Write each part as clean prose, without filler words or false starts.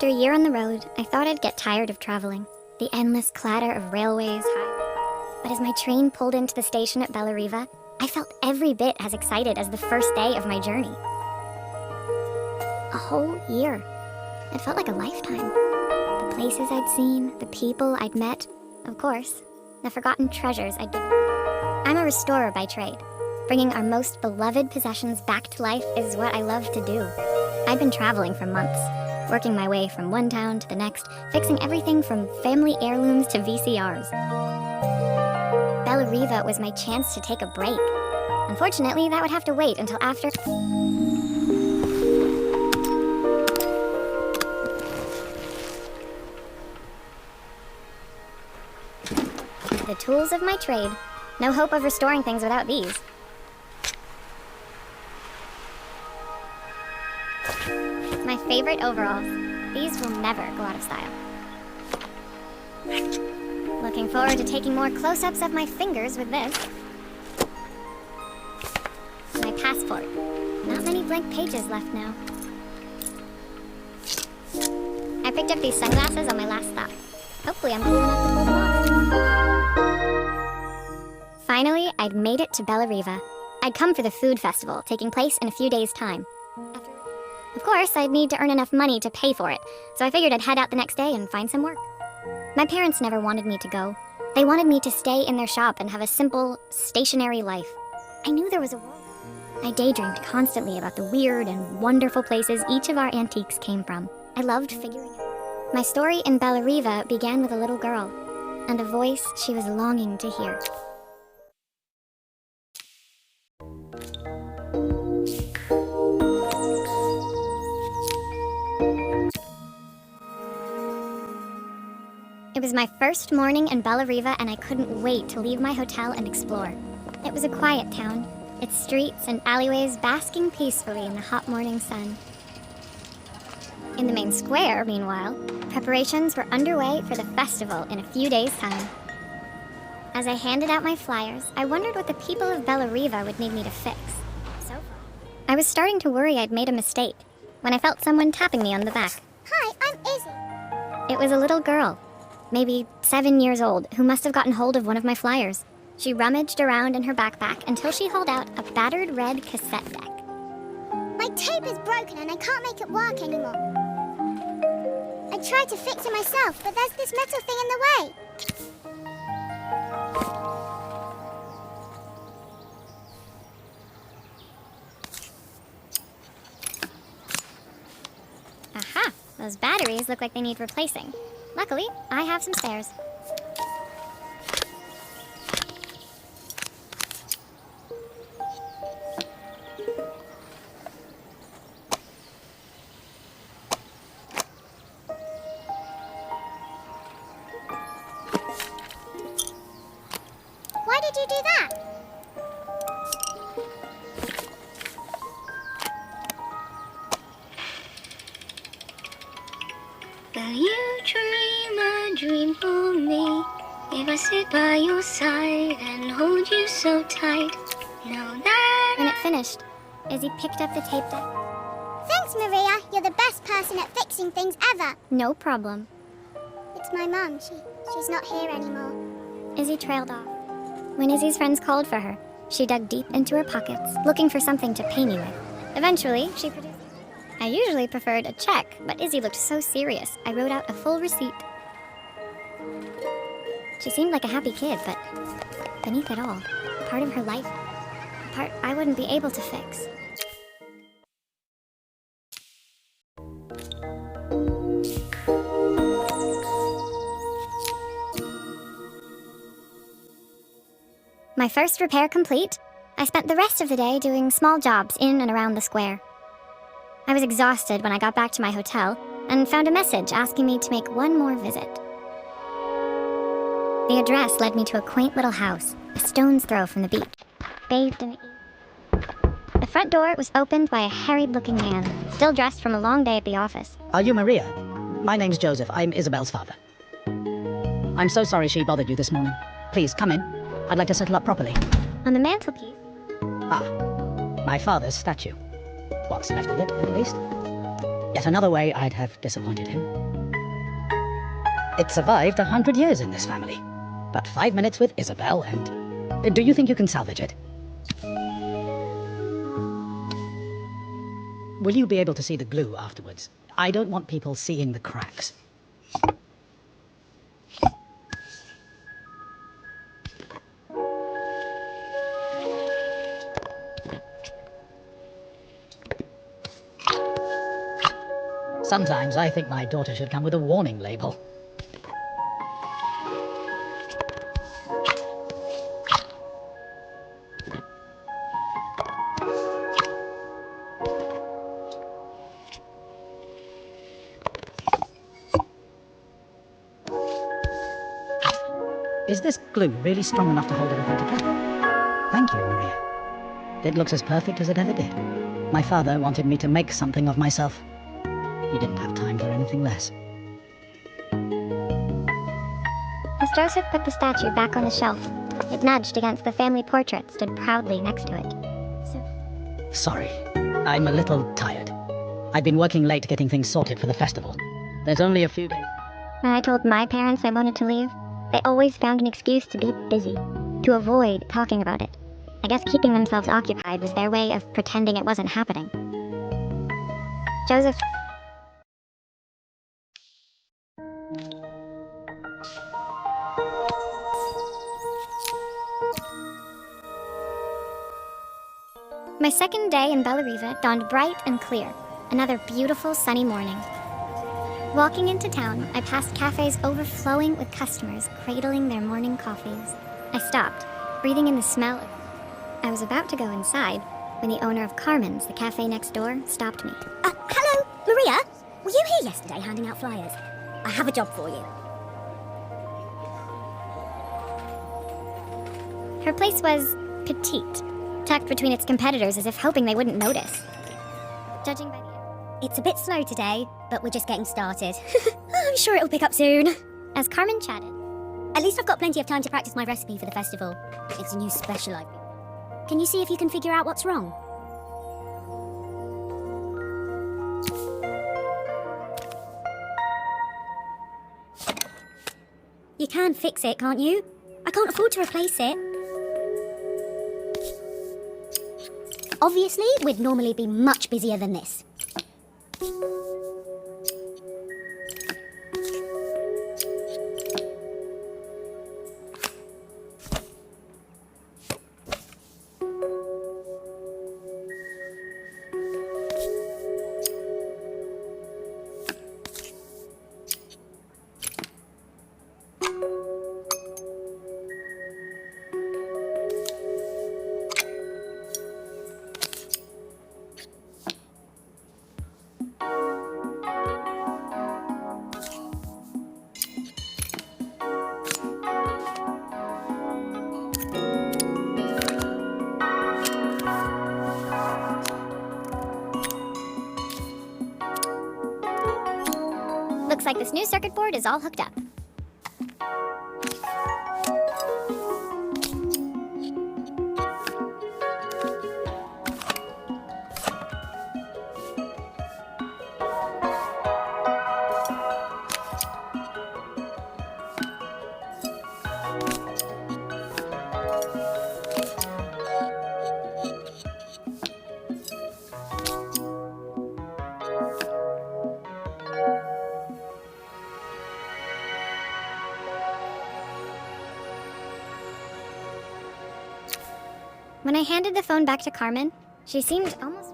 After a year on the road, I thought I'd get tired of traveling. The endless clatter of railways, highways. But as my train pulled into the station at Bellariva, I felt every bit as excited as the first day of my journey. A whole year. It felt like a lifetime. The places I'd seen, the people I'd met, of course, the forgotten treasures I'd given. I'm a restorer by trade. Bringing our most beloved possessions back to life is what I love to do. I'd been traveling for months, working my way from one town to the next, fixing everything from family heirlooms to VCRs. Bellariva was my chance to take a break. Unfortunately, that would have to wait until after... The tools of my trade. No hope of restoring things without these. My favorite overalls. These will never go out of style. Looking forward to taking more close-ups of my fingers with this. My passport. Not many blank pages left now. I picked up these sunglasses on my last stop. Hopefully I'm cool enough to pull them off. Finally, I'd made it to Bellariva. I'd come for the food festival, taking place in a few days' time. Of course, I'd need to earn enough money to pay for it, so I figured I'd head out the next day and find some work. My parents never wanted me to go. They wanted me to stay in their shop and have a simple, stationary life. I knew there was a world. I daydreamed constantly about the weird and wonderful places each of our antiques came from. I loved figuring it out. My story in Bellariva began with a little girl, and a voice she was longing to hear. It was my first morning in Bellariva, and I couldn't wait to leave my hotel and explore. It was a quiet town, its streets and alleyways basking peacefully in the hot morning sun. In the main square, meanwhile, preparations were underway for the festival in a few days' time. As I handed out my flyers, I wondered what the people of Bellariva would need me to fix. So far, I was starting to worry I'd made a mistake when I felt someone tapping me on the back. Hi, I'm Izzy. It was a little girl, maybe 7 years old, who must have gotten hold of one of my flyers. She rummaged around in her backpack until she hauled out a battered red cassette deck. My tape is broken and I can't make it work anymore. I tried to fix it myself, but there's this metal thing in the way. Aha! Those batteries look like they need replacing. Luckily, I have some spares. Why did you do that? Will you dream a dream for me? If I sit by your side and hold you so tight, know that When it finished, Izzy picked up the tape deck. Thanks, Maria. You're the best person at fixing things ever. No problem. It's my mum. She's not here anymore. Izzy trailed off. When Izzy's friends called for her, she dug deep into her pockets, looking for something to pay me with. Eventually, she produced... I usually preferred a check, but Izzy looked so serious, I wrote out a full receipt. She seemed like a happy kid, but beneath it all, part of her life, a part I wouldn't be able to fix. My first repair complete, I spent the rest of the day doing small jobs in and around the square. I was exhausted when I got back to my hotel and found a message asking me to make one more visit. The address led me to a quaint little house, a stone's throw from the beach, bathed in the east. The front door was opened by a harried-looking man, still dressed from a long day at the office. Are you Maria? My name's Joseph. I'm Isabel's father. I'm so sorry she bothered you this morning. Please, come in. I'd like to settle up properly. On the mantelpiece, Ah, my father's statue. What's left of it, at least. Yet another way I'd have disappointed him. It survived 100 years in this family. But 5 minutes with Isabel and... Do you think you can salvage it? Will you be able to see the glue afterwards? I don't want people seeing the cracks. Sometimes I think my daughter should come with a warning label. Is this glue really strong enough to hold everything together? Thank you, Maria. It looks as perfect as it ever did. My father wanted me to make something of myself. He didn't have time for anything less. As Joseph put the statue back on the shelf, it nudged against the family portrait stood proudly next to it. Sorry, I'm a little tired. I've been working late getting things sorted for the festival. There's only a few days. When I told my parents I wanted to leave, they always found an excuse to be busy, to avoid talking about it. I guess keeping themselves occupied was their way of pretending it wasn't happening. Joseph... My second day in Bellariva dawned bright and clear, another beautiful sunny morning. Walking into town, I passed cafes overflowing with customers cradling their morning coffees. I stopped, breathing in the smell of... I was about to go inside when the owner of Carmen's, the cafe next door, stopped me. Hello, Maria? Were you here yesterday handing out flyers? I have a job for you. Her place was petite, tucked between its competitors as if hoping they wouldn't notice. Judging by the... It's a bit slow today, but we're just getting started. I'm sure it'll pick up soon. As Carmen chatted, At least I've got plenty of time to practice my recipe for the festival. It's a new special I've been... Can you see if you can figure out what's wrong? You can fix it, can't you? I can't afford to replace it. Obviously, we'd normally be much busier than this. looks like this new circuit board is all hooked up. When I handed the phone back to Carmen, she seemed almost...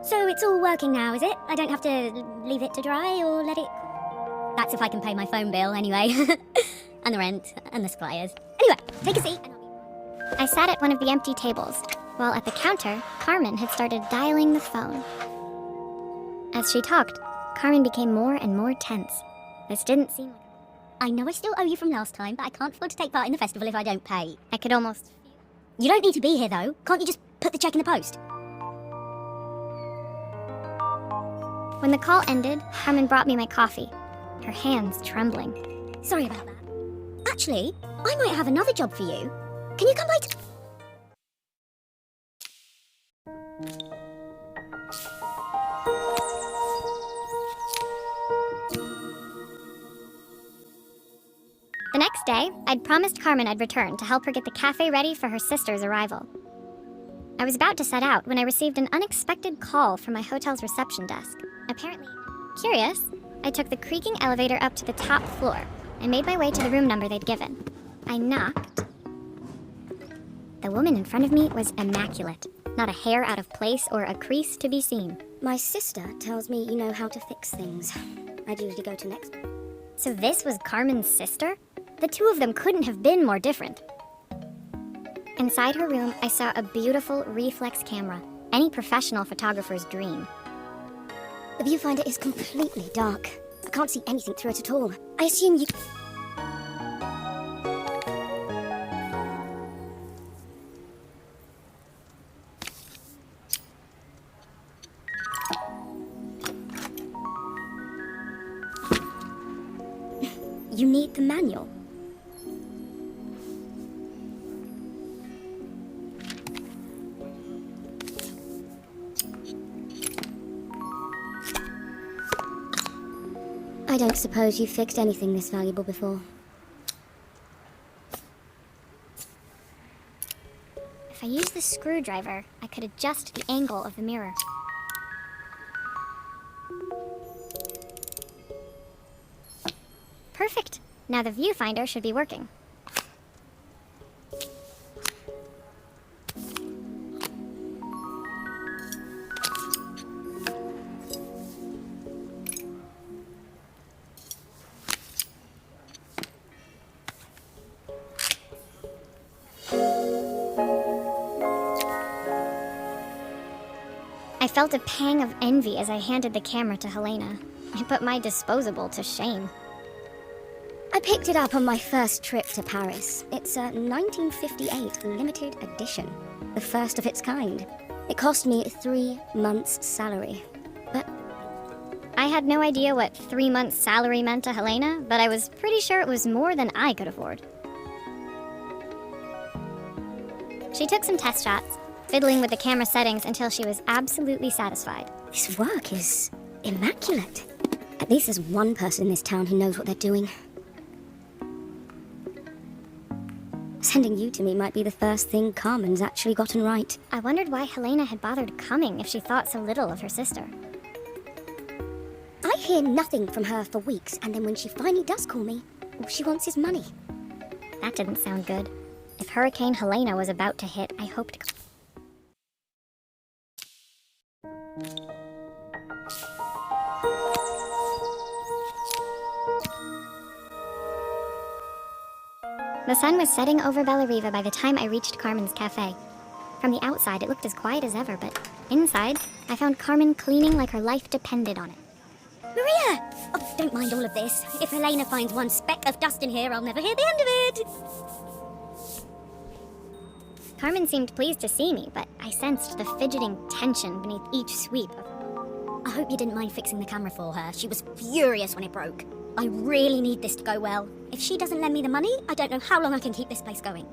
So it's all working now, is it? I don't have to leave it to dry or let it... That's if I can pay my phone bill, anyway. And the rent, and the suppliers. Anyway, take a seat. I sat at one of the empty tables, while at the counter, Carmen had started dialing the phone. As she talked, Carmen became more and more tense. This didn't seem like... I know I still owe you from last time, but I can't afford to take part in the festival if I don't pay. I could almost... You don't need to be here, though. Can't you just put the check in the post? When the call ended, Carmen brought me my coffee, her hands trembling. Sorry about that. Actually, I might have another job for you. Can you come by I'd promised Carmen I'd return to help her get the cafe ready for her sister's arrival. I was about to set out when I received an unexpected call from my hotel's reception desk. Apparently, curious, I took the creaking elevator up to the top floor and made my way to the room number they'd given. I knocked. The woman in front of me was immaculate. Not a hair out of place or a crease to be seen. My sister tells me you know how to fix things. I'd usually go to next. So this was Carmen's sister? The two of them couldn't have been more different. Inside her room, I saw a beautiful reflex camera. Any professional photographer's dream. The viewfinder is completely dark. I can't see anything through it at all. I assume you... You need the manual. I don't suppose you've fixed anything this valuable before. If I used the screwdriver, I could adjust the angle of the mirror. Perfect. Now the viewfinder should be working. I felt a pang of envy as I handed the camera to Helena. I put my disposable to shame. I picked it up on my first trip to Paris. It's a 1958 limited edition, the first of its kind. It cost me 3 months' salary. But I had no idea what 3 months' salary meant to Helena, but I was pretty sure it was more than I could afford. She took some test shots, fiddling with the camera settings until she was absolutely satisfied. this work is immaculate. At least there's one person in this town who knows what they're doing. Sending you to me might be the first thing Carmen's actually gotten right. I wondered why Helena had bothered coming if she thought so little of her sister. I hear nothing from her for weeks, and then when she finally does call me, all she wants is money. That didn't sound good. If Hurricane Helena was about to hit, I hoped... The sun was setting over Bellariva by the time I reached Carmen's cafe. From the outside, it looked as quiet as ever, but inside, I found Carmen cleaning like her life depended on it. Maria! Oh, don't mind all of this. If Helena finds one speck of dust in here, I'll never hear the end of it. Carmen seemed pleased to see me, but I sensed the fidgeting tension beneath each sweep. I hope you didn't mind fixing the camera for her. She was furious when it broke. I really need this to go well. If she doesn't lend me the money, I don't know how long I can keep this place going.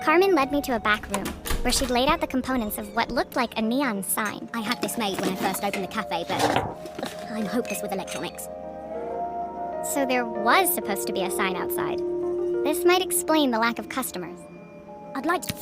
Carmen led me to a back room, where she'd laid out the components of what looked like a neon sign. I had this made when I first opened the cafe, but I'm hopeless with electronics. So there was supposed to be a sign outside. This might explain the lack of customers. I'd like to...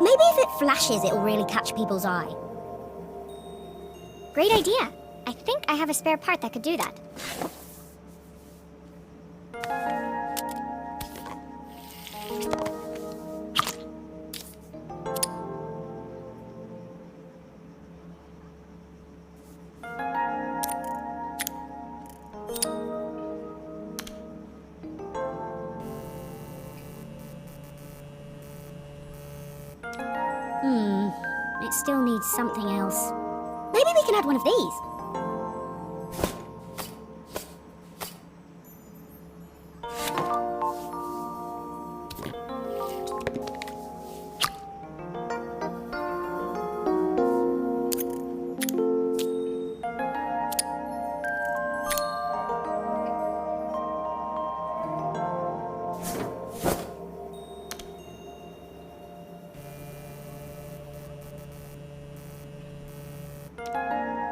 Maybe if it flashes, it'll really catch people's eye. Great idea. I think I have a spare part that could do that. It still needs something else. Maybe we can add one of these.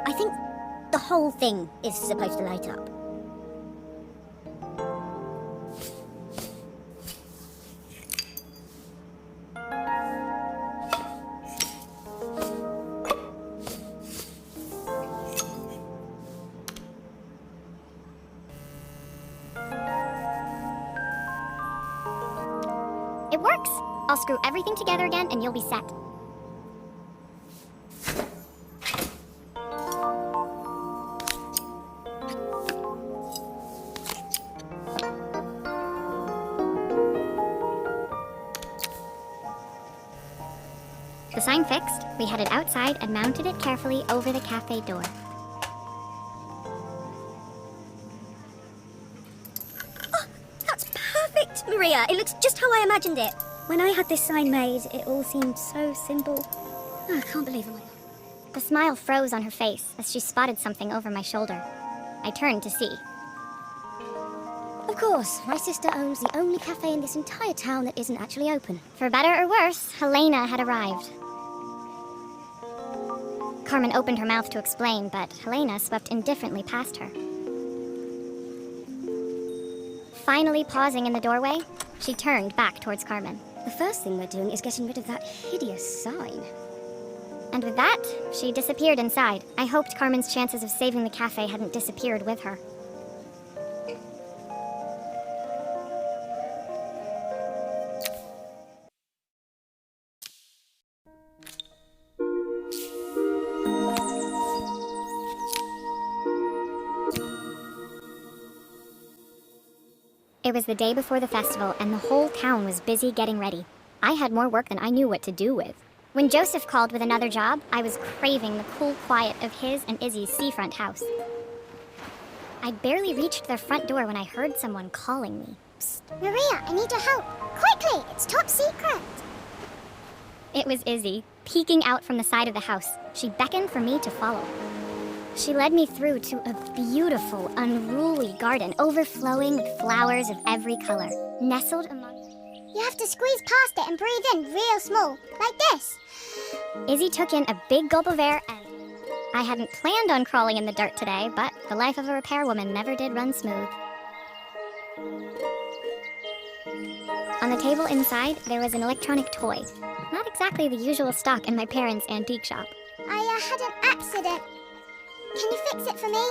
I think the whole thing is supposed to light up. It works! I'll screw everything together again and you'll be set. The sign fixed, we headed outside and mounted it carefully over the cafe door. Oh, that's perfect, Maria. It looks just how I imagined it. When I had this sign made, it all seemed so simple. Oh, I can't believe it. The smile froze on her face as she spotted something over my shoulder. I turned to see. Of course, my sister owns the only cafe in this entire town that isn't actually open. For better or worse, Helena had arrived. Carmen opened her mouth to explain, but Helena swept indifferently past her. Finally pausing in the doorway, she turned back towards Carmen. The first thing we're doing is getting rid of that hideous sign. And with that, she disappeared inside. I hoped Carmen's chances of saving the cafe hadn't disappeared with her. It was the day before the festival, and the whole town was busy getting ready. I had more work than I knew what to do with. When Joseph called with another job, I was craving the cool quiet of his and Izzy's seafront house. I'd barely reached their front door when I heard someone calling me. Psst, Maria, I need your help. Quickly, it's top secret. It was Izzy, peeking out from the side of the house. She beckoned for me to follow. She led me through to a beautiful, unruly garden overflowing with flowers of every color, nestled among... You have to squeeze past it and breathe in real small, like this. Izzy took in a big gulp of air and... I hadn't planned on crawling in the dirt today, but the life of a repairwoman never did run smooth. On the table inside, there was an electronic toy. Not exactly the usual stock in my parents' antique shop. I had an accident. Can you fix it for me?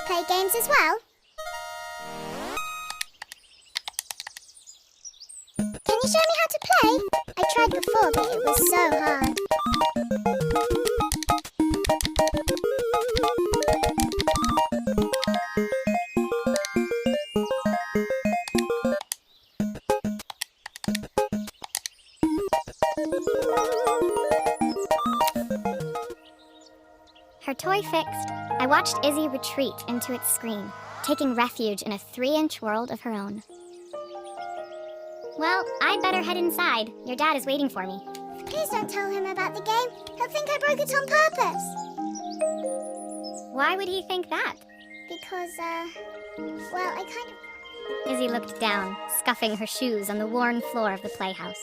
play games as well? Can you show me how to play? I tried before, but it was so hard. Her toy fixed, I watched Izzy retreat into its screen, taking refuge in a 3-inch world of her own. Well, I'd better head inside. Your dad is waiting for me. Please don't tell him about the game. He'll think I broke it on purpose. Why would he think that? Because, well, I kind of... Izzy looked down, scuffing her shoes on the worn floor of the playhouse.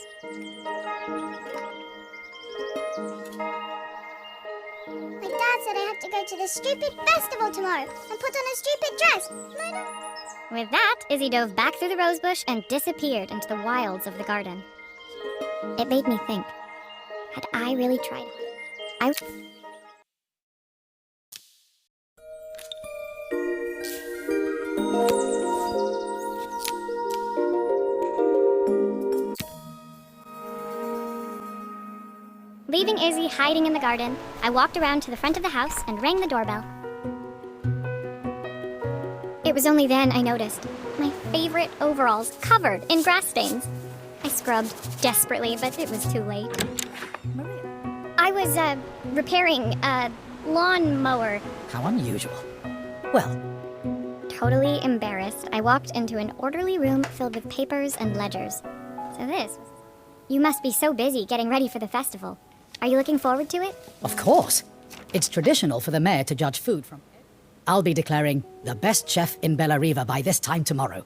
My dad said I have to go to this stupid festival tomorrow and put on a stupid dress. With that, Izzy dove back through the rosebush and disappeared into the wilds of the garden. It made me think, had I really tried? Leaving Izzy hiding in the garden, I walked around to the front of the house and rang the doorbell. It was only then I noticed my favorite overalls covered in grass stains. I scrubbed desperately, but it was too late. I was, repairing a lawnmower. How unusual. Well, Totally embarrassed, I walked into an orderly room filled with papers and ledgers. So this... You must be so busy getting ready for the festival. Are you looking forward to it? of course. It's traditional for the mayor to judge food from... I'll be declaring the best chef in Bellariva by this time tomorrow.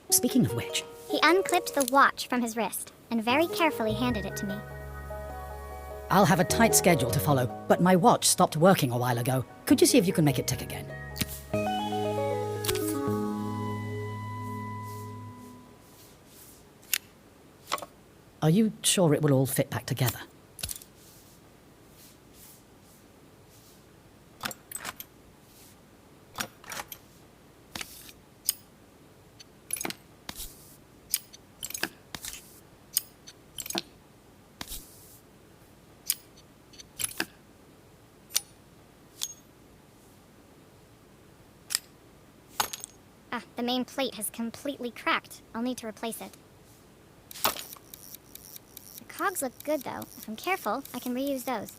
Speaking of which, He unclipped the watch from his wrist and very carefully handed it to me. I'll have a tight schedule to follow, but my watch stopped working a while ago. Could you see if you can make it tick again? Are you sure it will all fit back together? Ah, the main plate has completely cracked. I'll need to replace it. The cogs look good, though. If I'm careful, I can reuse those.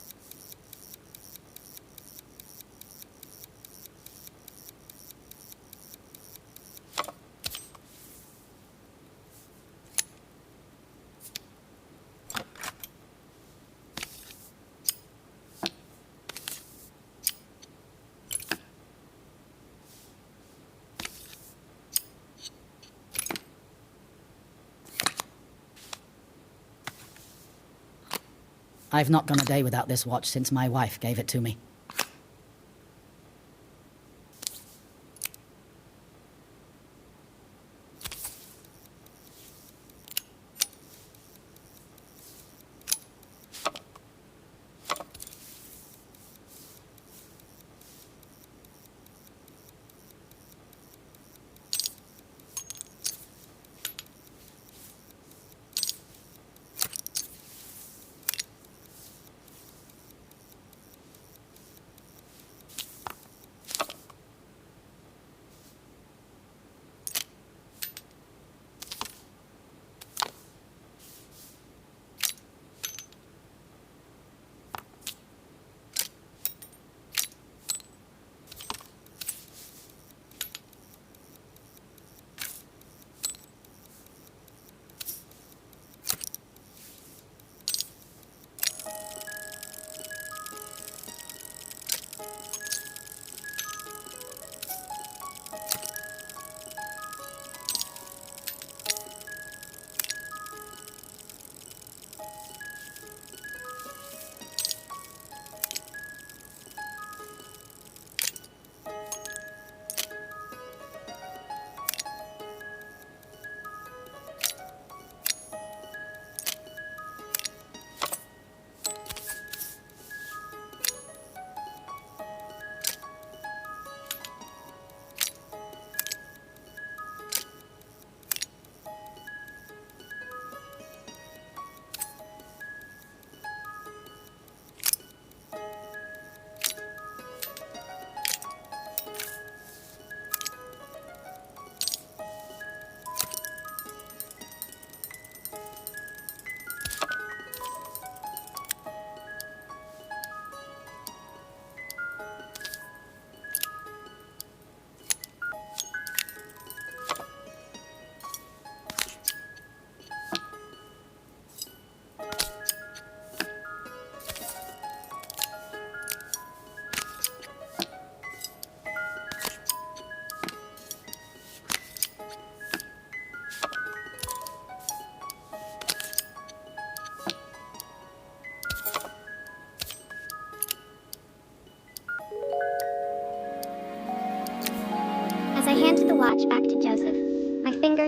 I've not gone a day without this watch since my wife gave it to me.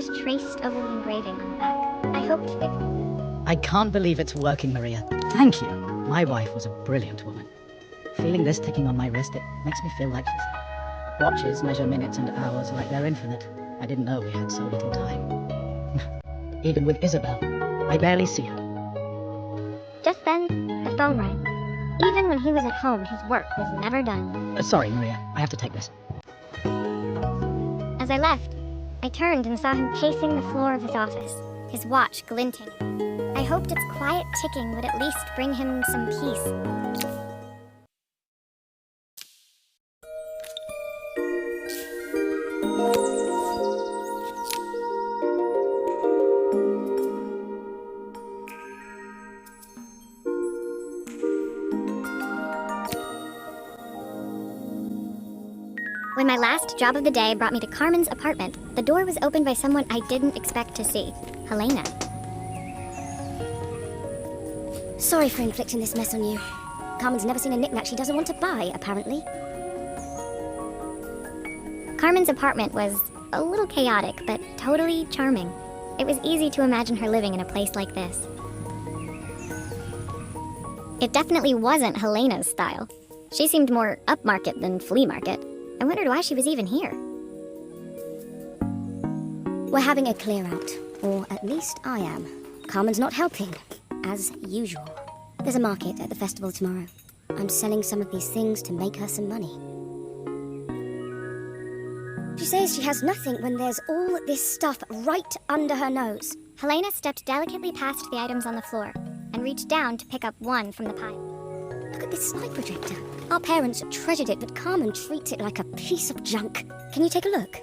bears traced over the engraving on the back. I hoped it... I can't believe it's working, Maria. Thank you. My wife was a brilliant woman. Feeling this ticking on my wrist, it makes me feel like watches measure minutes and hours like they're infinite. I didn't know we had so little time. Even with Isabel, I barely see her. Just then, the phone rang. Even when he was at home, his work was never done. Sorry, Maria. I have to take this. As I left, I turned and saw him pacing the floor of his office, his watch glinting. I hoped its quiet ticking would at least bring him some peace. When my last job of the day brought me to Carmen's apartment, the door was opened by someone I didn't expect to see, Helena. Sorry for inflicting this mess on you. Carmen's never seen a knickknack she doesn't want to buy, apparently. Carmen's apartment was a little chaotic, but totally charming. It was easy to imagine her living in a place like this. It definitely wasn't Helena's style. She seemed more upmarket than flea market. I wondered why she was even here. We're having a clear out, or at least I am. Carmen's not helping, as usual. There's a market at the festival tomorrow. I'm selling some of these things to make her some money. She says she has nothing when there's all this stuff right under her nose. Helena stepped delicately past the items on the floor and reached down to pick up one from the pile. Look at this slide projector. Our parents treasured it, but Carmen treats it like a piece of junk. Can you take a look?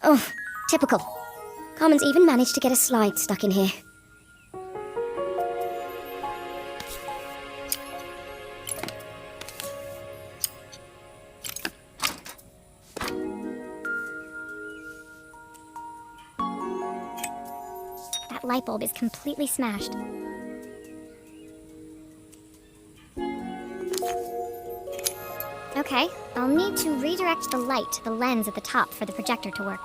Oh, typical. Carmen's even managed to get a slide stuck in here. That light bulb is completely smashed. Okay, I'll need to redirect the light to the lens at the top for the projector to work.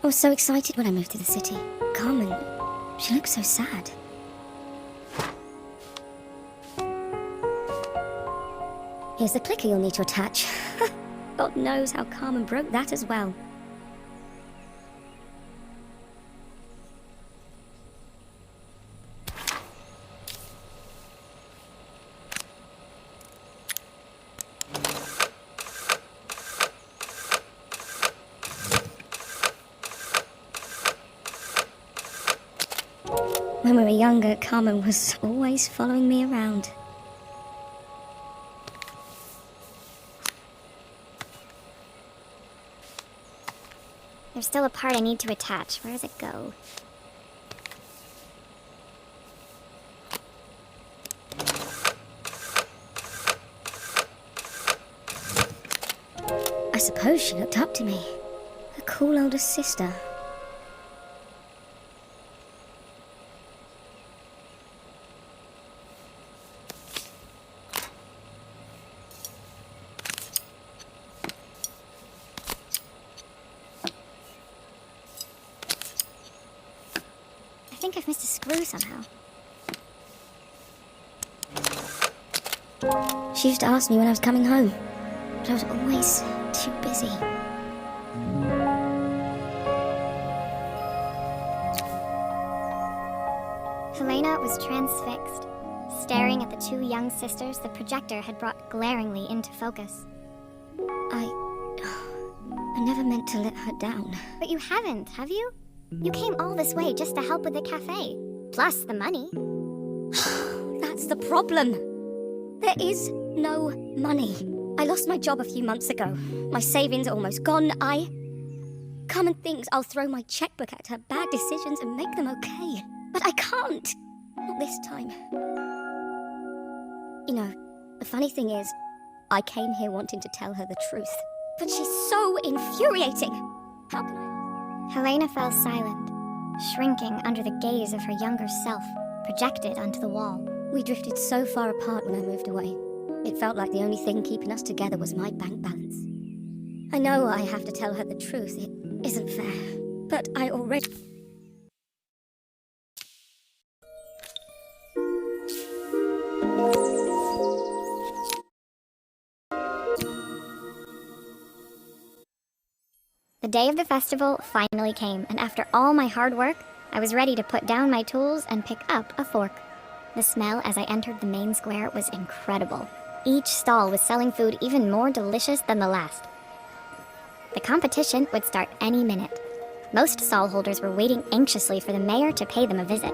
I was so excited when I moved to the city. Carmen, she looks so sad. Here's the clicker you'll need to attach. God knows how Carmen broke that as well. When we were younger, Carmen was always following me around. There's still a part I need to attach. Where does it go? I suppose she looked up to me. Her cool older sister. I think I've missed a screw somehow. She used to ask me when I was coming home, but I was always too busy. Helena was transfixed, staring at the two young sisters the projector had brought glaringly into focus. I never meant to let her down. But you haven't, have you? You came all this way just to help with the cafe, plus the money. That's the problem. There is no money. I lost my job a few months ago. My savings are almost gone. Common things, I'll throw my checkbook at her bad decisions and make them okay. But I can't. Not this time. You know, the funny thing is, I came here wanting to tell her the truth. But she's so infuriating. How can I... Helena fell silent, shrinking under the gaze of her younger self, projected onto the wall. We drifted so far apart when I moved away. It felt like the only thing keeping us together was my bank balance. I know I have to tell her the truth. It isn't fair. But I already... The day of the festival finally came, and after all my hard work, I was ready to put down my tools and pick up a fork. The smell as I entered the main square was incredible. Each stall was selling food even more delicious than the last. The competition would start any minute. Most stall holders were waiting anxiously for the mayor to pay them a visit.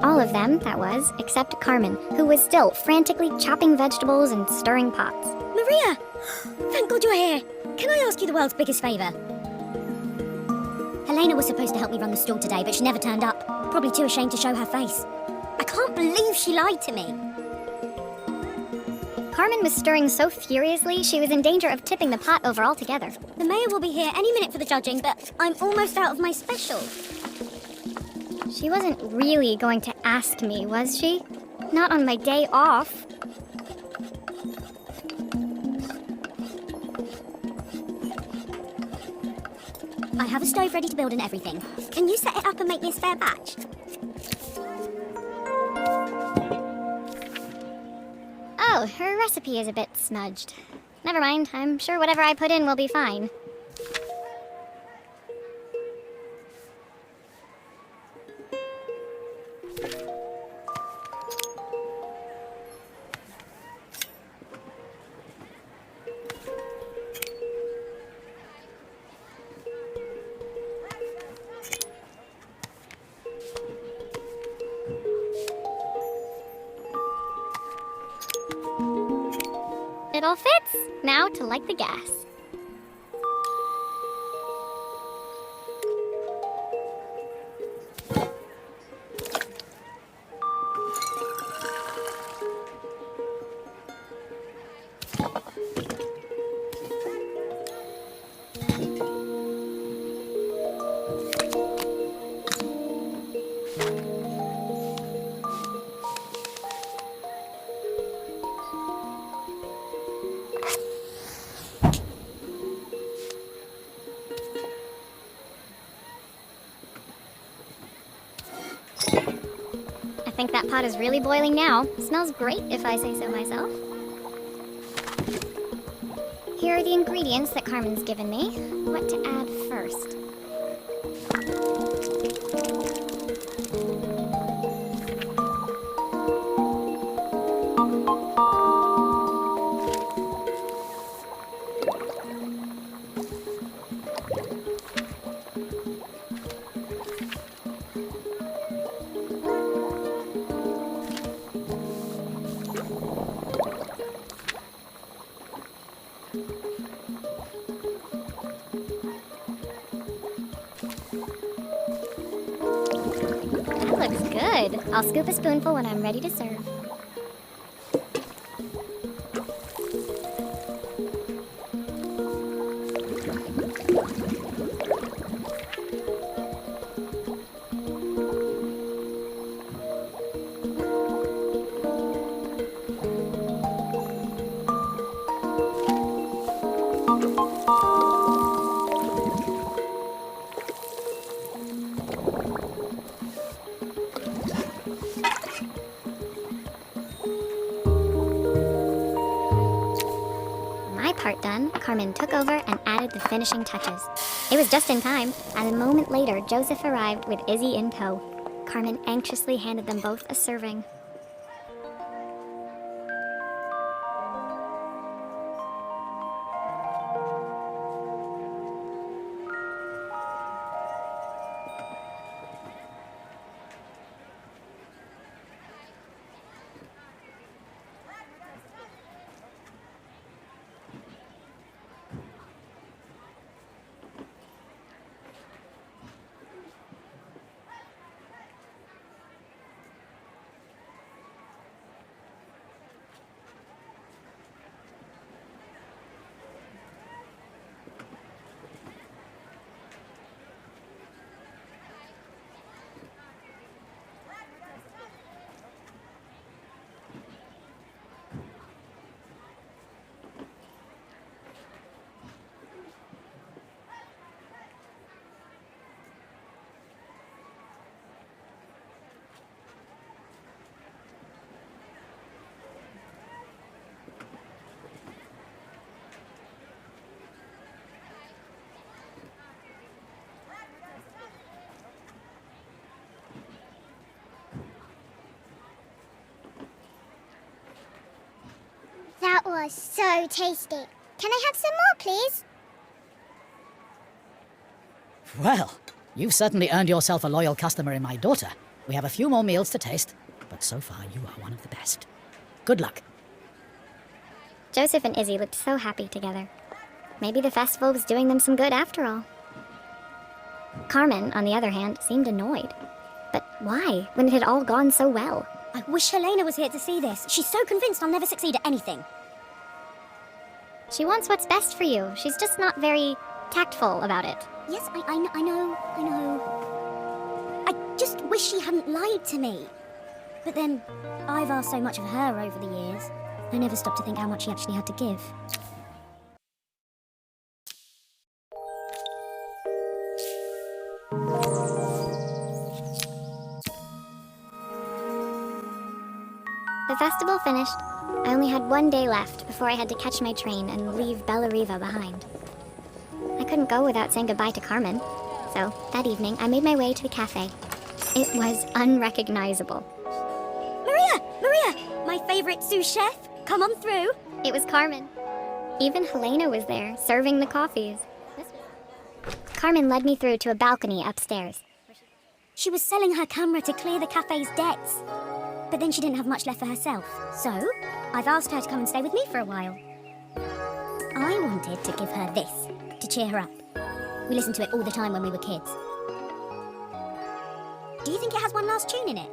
All of them, that was, except Carmen, who was still frantically chopping vegetables and stirring pots. Maria! Thank God you're here. Can I ask you the world's biggest favour? Helena was supposed to help me run the stall today, but she never turned up. Probably too ashamed to show her face. I can't believe she lied to me. Carmen was stirring so furiously, she was in danger of tipping the pot over altogether. The mayor will be here any minute for the judging, but I'm almost out of my special. She wasn't really going to ask me, was she? Not on my day off. I have a stove ready to build and everything. Can you set it up and make me a spare batch? Oh, her recipe is a bit smudged. Never mind, I'm sure whatever I put in will be fine. It all fits. Now to light the gas. I think that pot is really boiling now. Smells great if I say so myself. Here are the ingredients that Carmen's given me. What to add first? That looks good. I'll scoop a spoonful when I'm ready to serve. part done, Carmen took over and added the finishing touches. It was just in time, and a moment later, Joseph arrived with Izzy in tow. Carmen anxiously handed them both a serving. That was so tasty. Can I have some more, please? Well, you've certainly earned yourself a loyal customer in my daughter. We have a few more meals to taste, but so far you are one of the best. Good luck. Joseph and Izzy looked so happy together. Maybe the festival was doing them some good after all. Carmen, on the other hand, seemed annoyed. But why, when it had all gone so well? I wish Helena was here to see this. She's so convinced I'll never succeed at anything. She wants what's best for you. She's just not very tactful about it. Yes, I know. I just wish she hadn't lied to me. But then, I've asked so much of her over the years. I never stopped to think how much she actually had to give. The festival finished. I only had one day left before I had to catch my train and leave Bellariva behind. I couldn't go without saying goodbye to Carmen. So, that evening, I made my way to the cafe. It was unrecognizable. Maria! My favorite sous chef! Come on through! It was Carmen. Even Helena was there, serving the coffees. Carmen led me through to a balcony upstairs. She was selling her camera to clear the cafe's debts. But then she didn't have much left for herself. So, I've asked her to come and stay with me for a while. I wanted to give her this, to cheer her up. We listened to it all the time when we were kids. Do you think it has one last tune in it?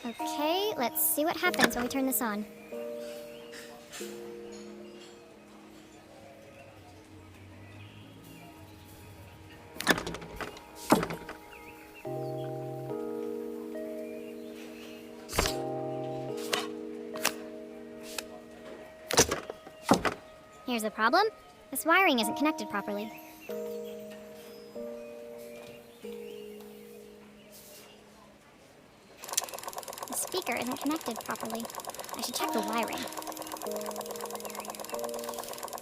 Okay, let's see what happens when we turn this on. Here's the problem. This wiring isn't connected properly. The speaker isn't connected properly. I should check the wiring.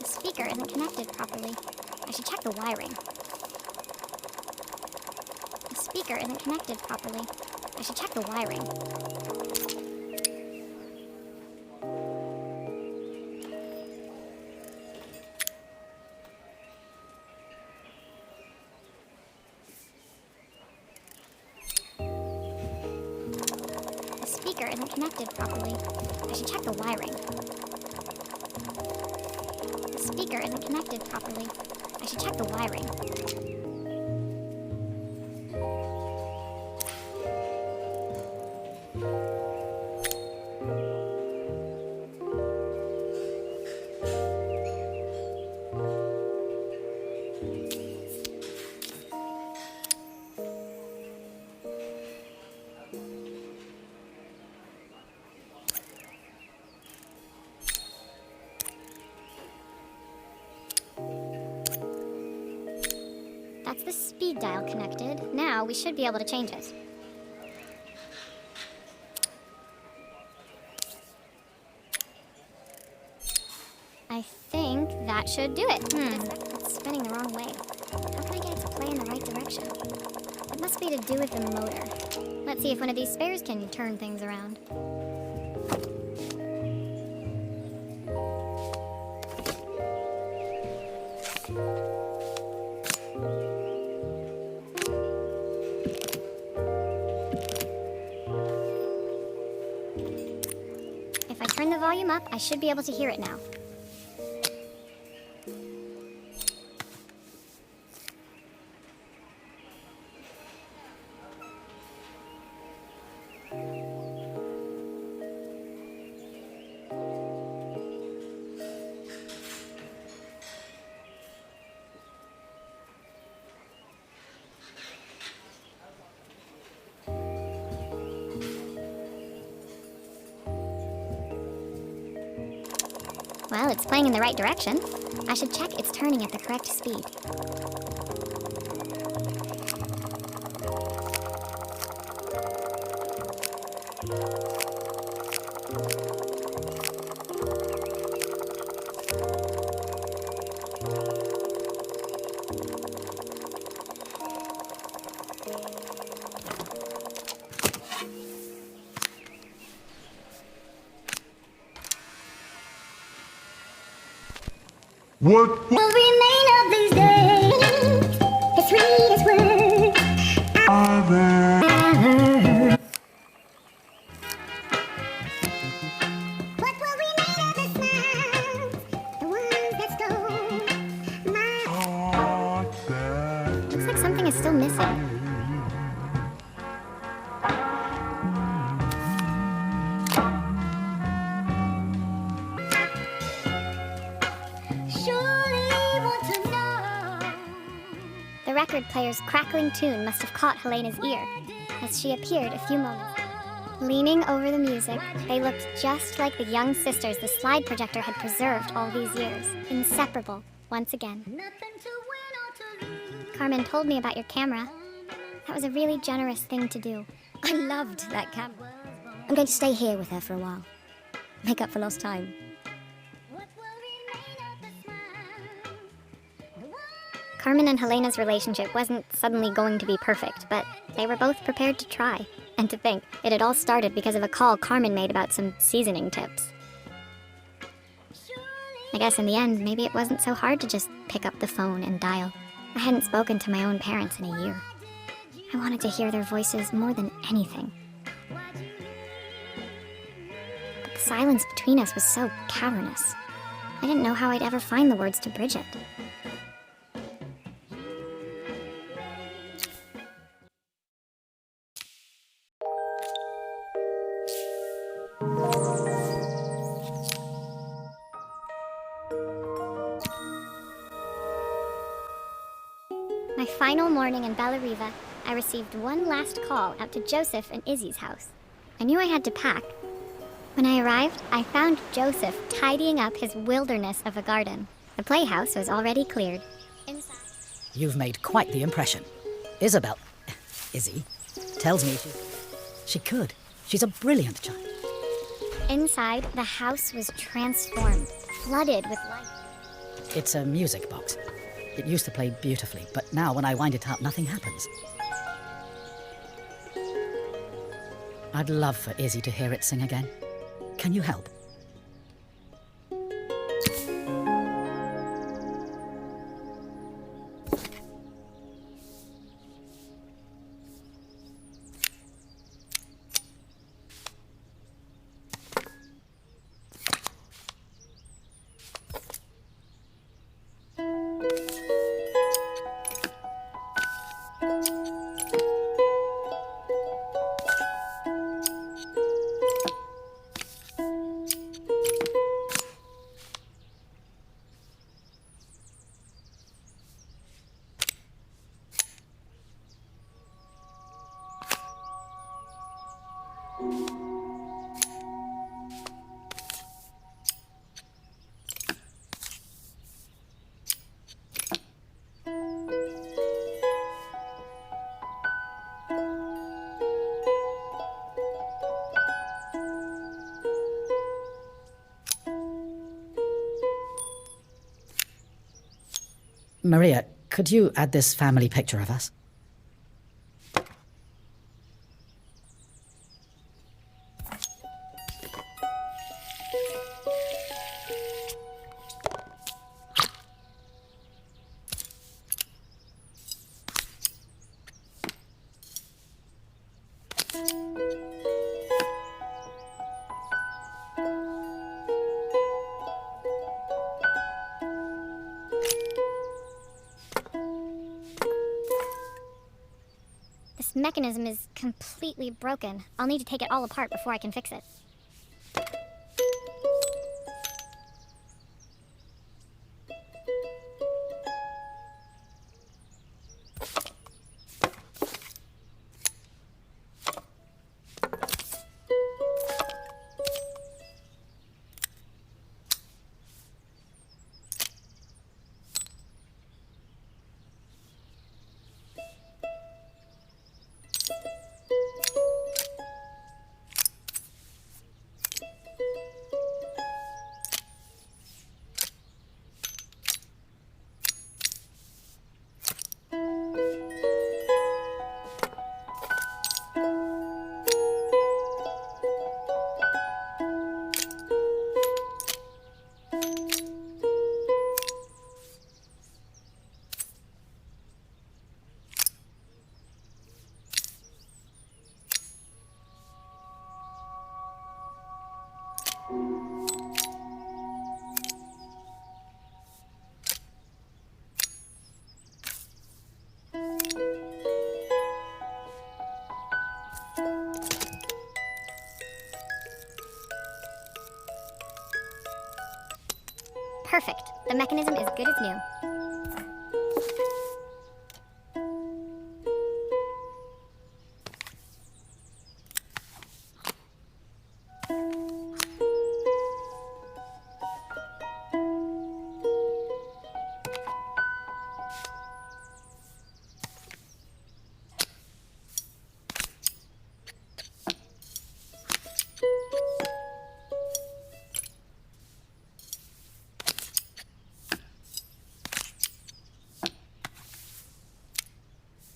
The speaker isn't connected properly. I should check the wiring. The speaker isn't connected properly. I should check the wiring. The speaker isn't connected properly. I should check the wiring. The speaker isn't connected properly. I should check the wiring. That's the speed dial connected. Now we should be able to change it. I think that should do it. It's spinning the wrong way. How can I get it to play in the right direction? It must be to do with the motor. Let's see if one of these spares can turn things around. If I turn the volume up, I should be able to hear it now. Well, it's playing in the right direction. I should check it's turning at the correct speed. What will remain of these days? The sweetest words I've ever. What will remain of the smiles? The ones that stole my heart. Looks like something is still missing. The record player's crackling tune must have caught Helena's ear, as she appeared a few moments later. Leaning over the music, they looked just like the young sisters the slide projector had preserved all these years, inseparable once again. Carmen told me about your camera. That was a really generous thing to do. I loved that camera. I'm going to stay here with her for a while. Make up for lost time. Carmen and Helena's relationship wasn't suddenly going to be perfect, but they were both prepared to try. And to think, it had all started because of a call Carmen made about some seasoning tips. I guess in the end, maybe it wasn't so hard to just pick up the phone and dial. I hadn't spoken to my own parents in a year. I wanted to hear their voices more than anything. But the silence between us was so cavernous. I didn't know how I'd ever find the words to bridge it. My final morning in Bella Riva, I received one last call out to Joseph and Izzy's house. I knew I had to pack. When I arrived, I found Joseph tidying up his wilderness of a garden. The playhouse was already cleared. Inside. You've made quite the impression. Izzy, tells me she could. She's a brilliant child. Inside, the house was transformed, flooded with light. It's a music box. It used to play beautifully, but now when I wind it up, nothing happens. I'd love for Izzy to hear it sing again. Can you help? Maria, could you add this family picture of us? This mechanism is completely broken. I'll need to take it all apart before I can fix it. Perfect. The mechanism is good as new.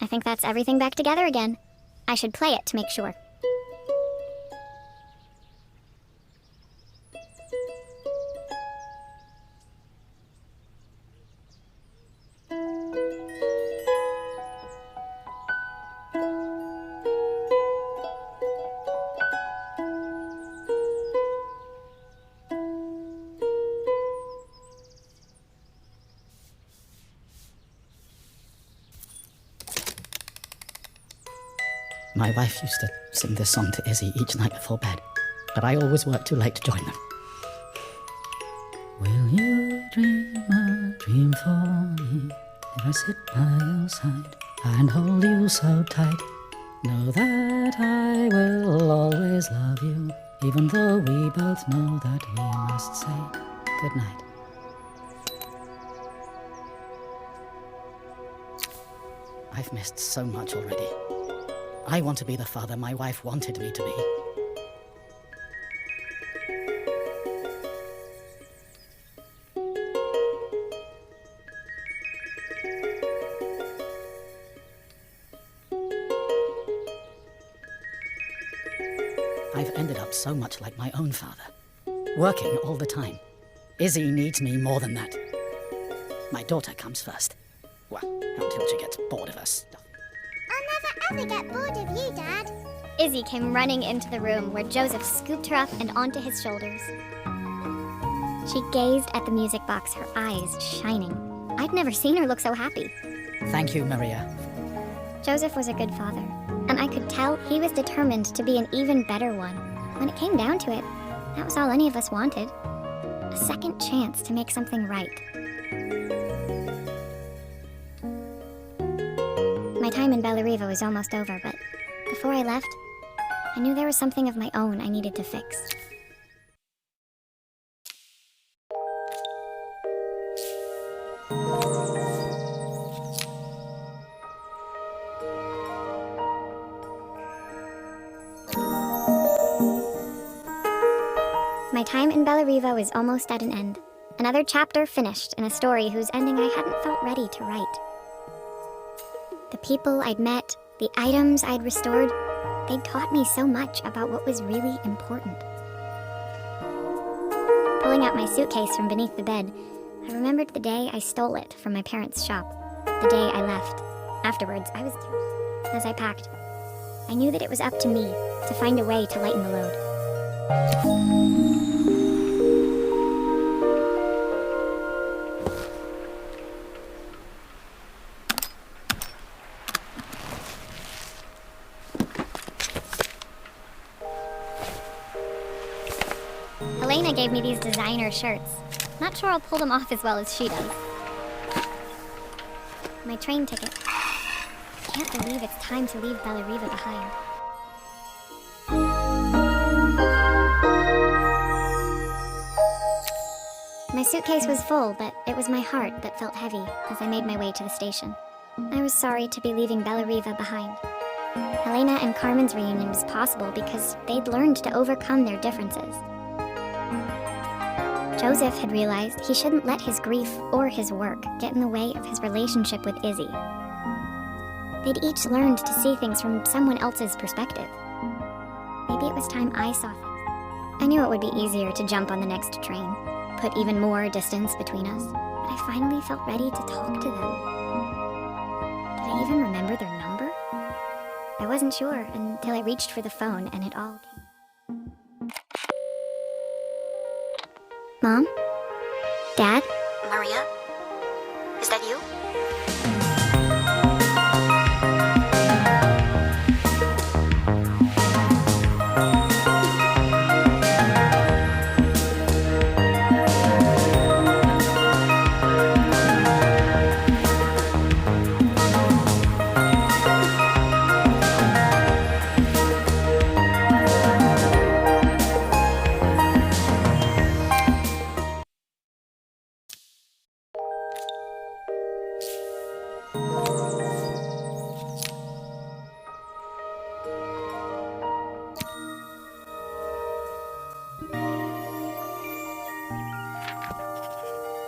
I think that's everything back together again. I should play it to make sure. My wife used to sing this song to Izzy each night before bed, but I always worked too late to join them. Will you dream a dream for me if I sit by your side and hold you so tight? Know that I will always love you, even though we both know that we must say goodnight. I've missed so much already. I want to be the father my wife wanted me to be. I've ended up so much like my own father, working all the time. Izzy needs me more than that. My daughter comes first. Well, until she gets bored of her stuff. I'll never ever get bored of you, Dad. Izzy came running into the room where Joseph scooped her up and onto his shoulders. She gazed at the music box, her eyes shining. I'd never seen her look so happy. Thank you, Maria. Joseph was a good father, and I could tell he was determined to be an even better one. When it came down to it, that was all any of us wanted. A second chance to make something right. My time in Bellariva was almost over, but before I left, I knew there was something of my own I needed to fix. My time in Bellariva was almost at an end. Another chapter finished in a story whose ending I hadn't felt ready to write. The people I'd met, the items I'd restored, they'd taught me so much about what was really important. Pulling out my suitcase from beneath the bed, I remembered the day I stole it from my parents' shop, the day I left. Afterwards, I was curious. As I packed, I knew that it was up to me to find a way to lighten the load. Elena gave me these designer shirts. Not sure I'll pull them off as well as she does. My train ticket. Can't believe it's time to leave Bellariva behind. My suitcase was full, but it was my heart that felt heavy as I made my way to the station. I was sorry to be leaving Bellariva behind. Helena and Carmen's reunion was possible because they'd learned to overcome their differences. Joseph had realized he shouldn't let his grief or his work get in the way of his relationship with Izzy. They'd each learned to see things from someone else's perspective. Maybe it was time I saw things. I knew it would be easier to jump on the next train, put even more distance between us, but I finally felt ready to talk to them. Did I even remember their number? I wasn't sure until I reached for the phone and it all came. Mom? Dad? Maria? Is that you?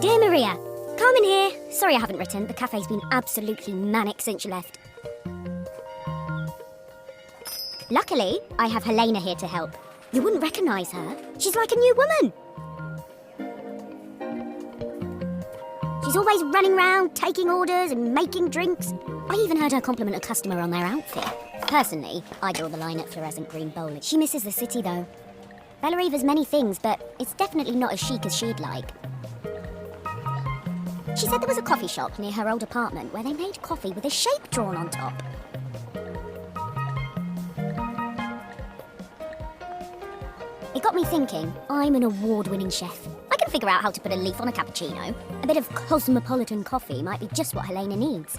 Dear Maria, Carmen here. Sorry I haven't written. The cafe's been absolutely manic since you left. Luckily, I have Helena here to help. You wouldn't recognise her. She's like a new woman. She's always running around, taking orders and making drinks. I even heard her compliment a customer on their outfit. Personally, I draw the line at fluorescent green bowling. She misses the city, though. Bellariva's many things, but it's definitely not as chic as she'd like. She said there was a coffee shop near her old apartment where they made coffee with a shape drawn on top. It got me thinking, I'm an award-winning chef. I can figure out how to put a leaf on a cappuccino. A bit of cosmopolitan coffee might be just what Helena needs.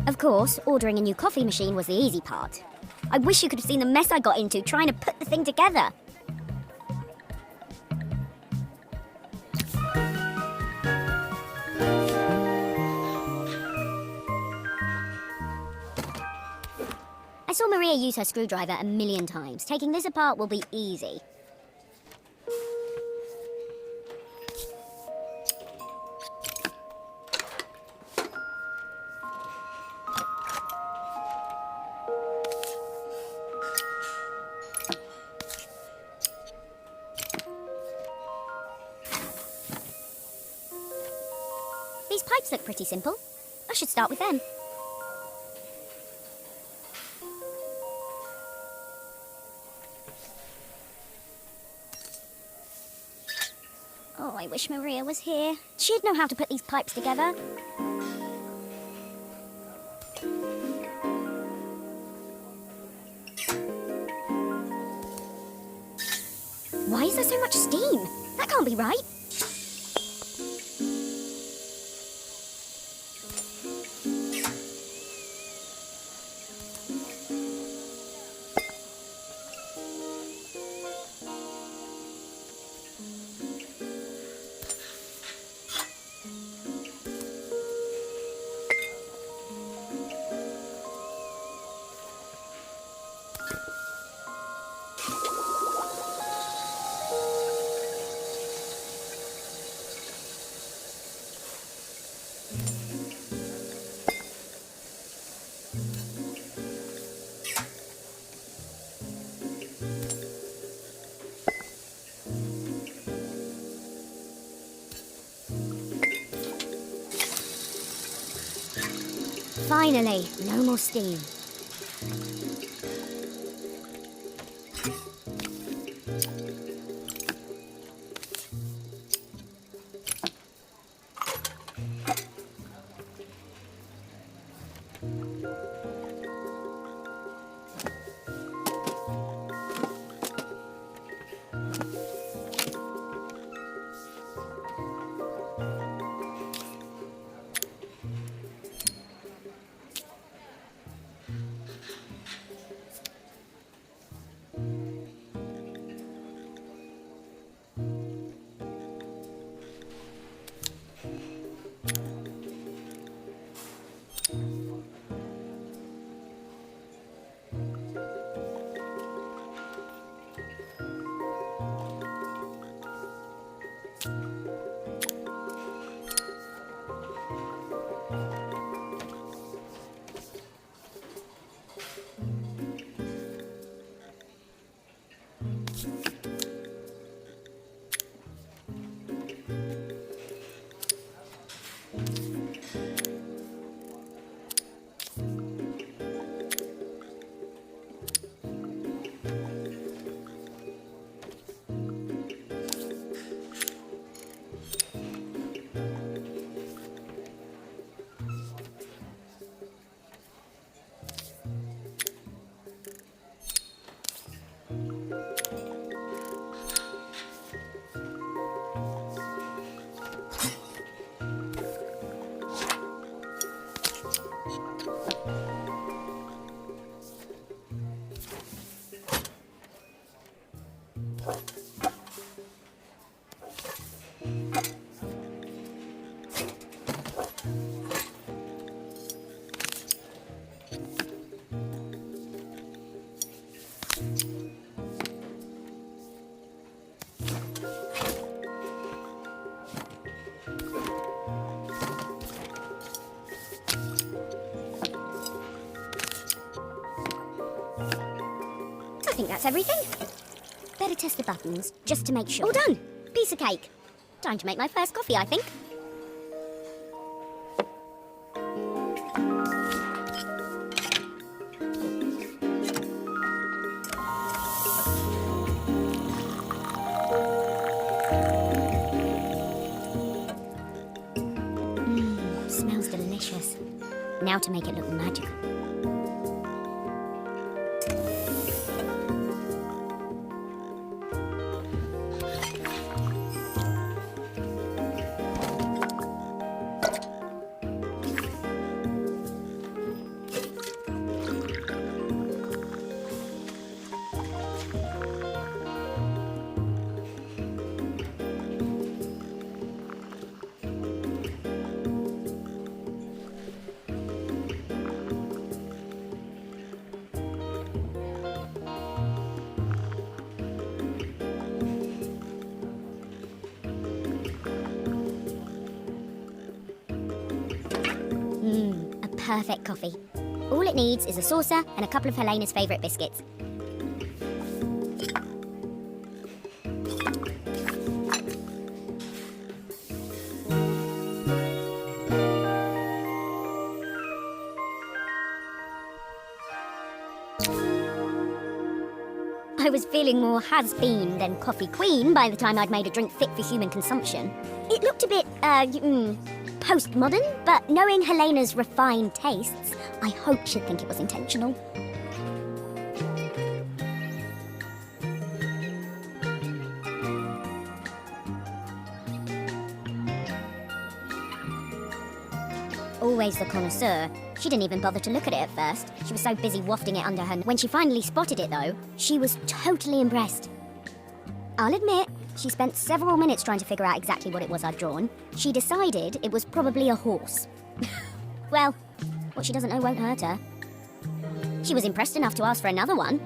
Of course, ordering a new coffee machine was the easy part. I wish you could have seen the mess I got into trying to put the thing together. I saw Maria use her screwdriver a million times. Taking this apart will be easy. These pipes look pretty simple. I should start with them. Oh, I wish Maria was here. She'd know how to put these pipes together. Why is there so much steam? That can't be right. Finally, no more steam. I think that's everything. Better test the buttons, just to make sure. All done! Piece of cake. Time to make my first coffee, I think. Smells delicious. Now to make it look magical. A perfect coffee. All it needs is a saucer and a couple of Helena's favourite biscuits. I was feeling more has-been than coffee queen by the time I'd made a drink fit for human consumption. It looked a bit, postmodern, but knowing Helena's refined tastes, I hope she'd think it was intentional. Always the connoisseur, she didn't even bother to look at it at first. She was so busy wafting it under her. When she finally spotted it, though, she was totally impressed. I'll admit, she spent several minutes trying to figure out exactly what it was I'd drawn. She decided it was probably a horse. Well, what she doesn't know won't hurt her. She was impressed enough to ask for another one.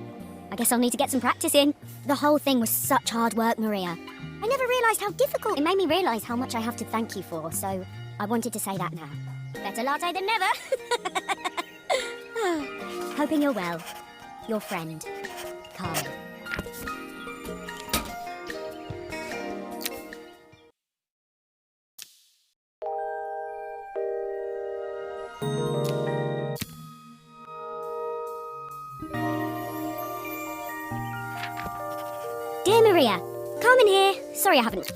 I guess I'll need to get some practice in. The whole thing was such hard work, Maria. I never realised how difficult. It made me realise how much I have to thank you for, so I wanted to say that now. Better latte than never. Hoping you're well. Your friend, Carl. Dear Maria, Carmen here. Sorry I haven't